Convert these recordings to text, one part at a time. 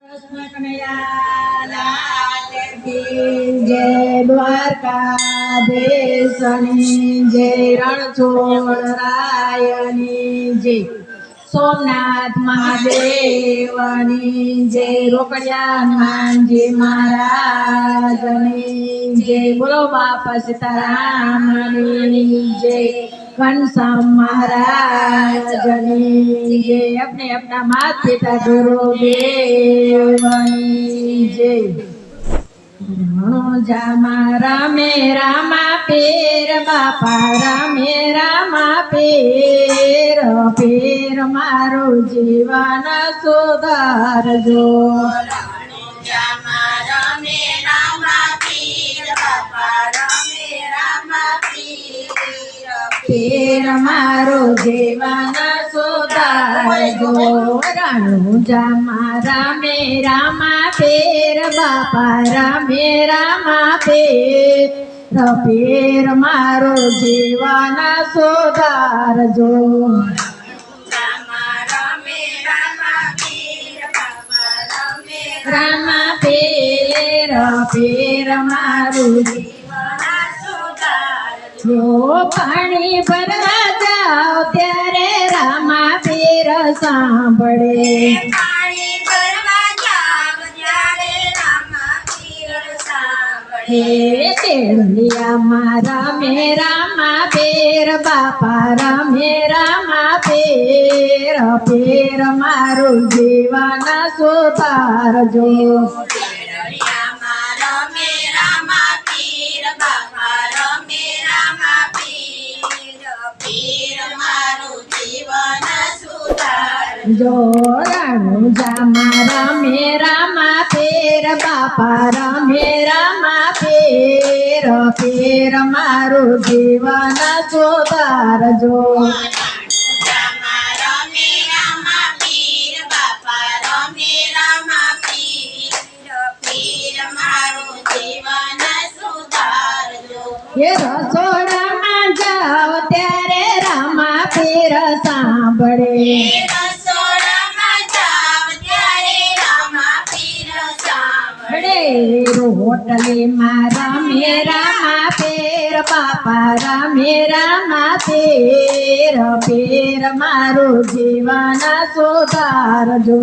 કૃષ્ણ કનૈયા લાલ કી જય, દ્વારકાધીશની જય, રણછોડરાયની જય, સોમનાથ મહાદેવની જય, રોકડિયા હનુમાનજી મહારાજની જય, બોલો બાપા સીતારામની જય, ઘનશ્યામ महाराजनी जय, अपने अपना मात पिता गुरुदेवनी जय। रामे रामा पेर बापा रामे रामा पेर, पेर मारो जीवन सुधारजो। पेर मारो जीवन सुधारजो। रणुजा रामे रामा पेर बापा रामे रामा पेर, पेर मारो जीवन सुधारजो। रामा पेर, पेर मारो जो पानी भरवा जाओ त्यारे रामा पीर सांभळे, पानी भरवा जाओ त्यारे रामा पीर सांभळे। तेलिया मारा मेरा मा पीर बापा रामे रामा पीर, पीर मारो जीवन सुधारजो। जो रणुजा रामे रामा पेर बापा रामे रामा पेर, पेर मारो जीवन सुधारजो। ये रसोड़ा में जाओ त्यारे रामा पीर सांभळे, रोटली मारा मेरा मा पेर बापा रामे रामा पेर, पेर मारो जीवन सुधारजो।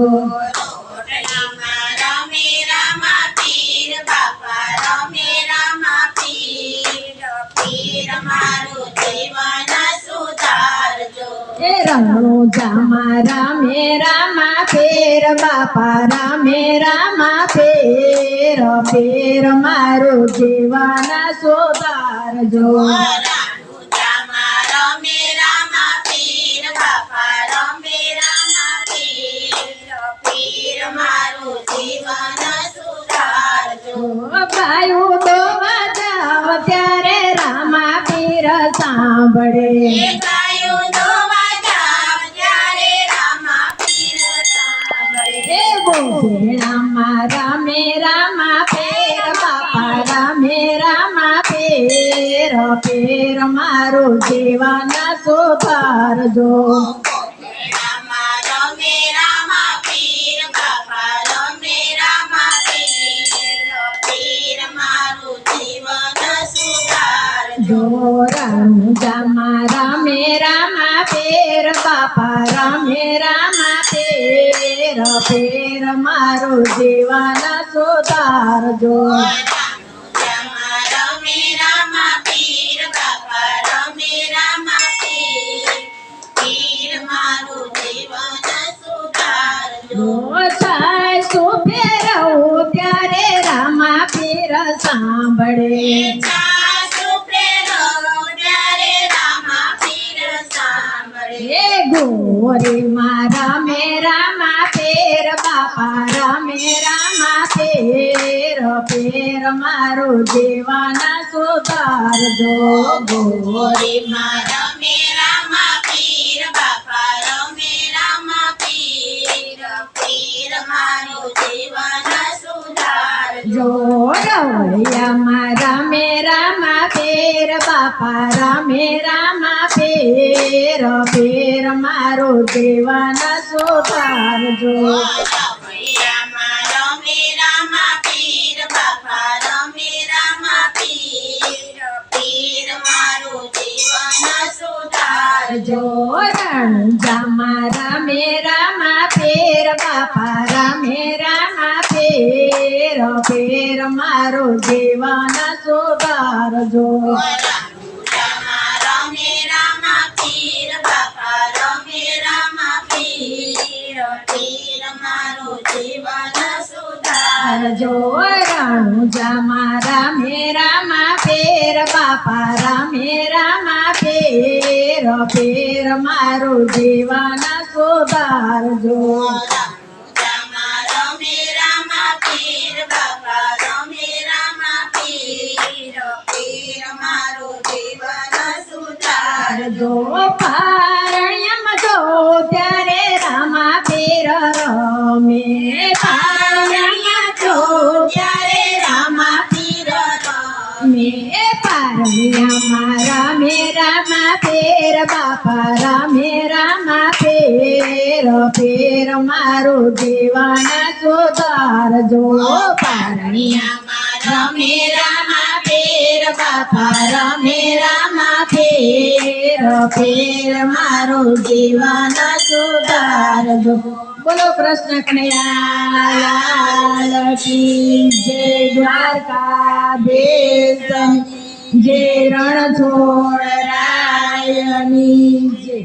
रणुजा रामे रामा पेर बापा रामे रामा पेर, पेर मारो जीवन सुधारजो। भायु तो जाओ त्यारे रामा पीर सांभळे, रामे रामा पेर बापा रामे रामा पेर, पेर मारो जीवन सुधारजो। जो रणुजा रामे रामा पेर बापा रामे रामा पेर, पेर मारो जीवन सुधारजो। त्यारे रामा पीर सांभळे, गोरी मारा मेरा मा पेर बापा रामे रामा पेर, पेर मारो जीवन सुधारजो। गोरी मारा मेरा मा पीर बापा रामे रामा पेर, पेर मारो जीवन सुधारजो। रवैया मारा मेरा मा पेर बापा रामे रामा पेर, पेर मारो जीवन सुधारजो। પીર મારું જીવન સુધારજો. રણુજામાં રામે રામા ફેર બાપા રામે રામા ફેર ફેર મારું જીવન સુધારજો. રણુજામાં રમે રામા પીર બાપા રમે રામા પીર પીર મારું જીવન સુધારજો. રણુજામાં રામે રામા ફેર બાપા રામે રામા ફેર ફેર મારું જીવન સુધારજો. રણુજામાં રમે રામા પીર બાપા રમે રામા પીર પીર મારું જીવન સુધારજો. પારણ્યમાં જો ત્યારે રામા ફેર રમે. પારણ્યમાં જો ત્યારે રામા ફેર રમે. પારણ્યમાં રામે રામા ફેર બાપા રામે રામા ફેર ફેર મારું જીવન સુધારજો. પારણ્યમાં રમે રામા ફેર બાપા રમે રામા ફેર ફેર મારું જીવન સુધારજો. બોલો કૃષ્ણ કનૈયા લાલ કી જય. દ્વારકાધીશ જય. રણછોડ રાયની જય.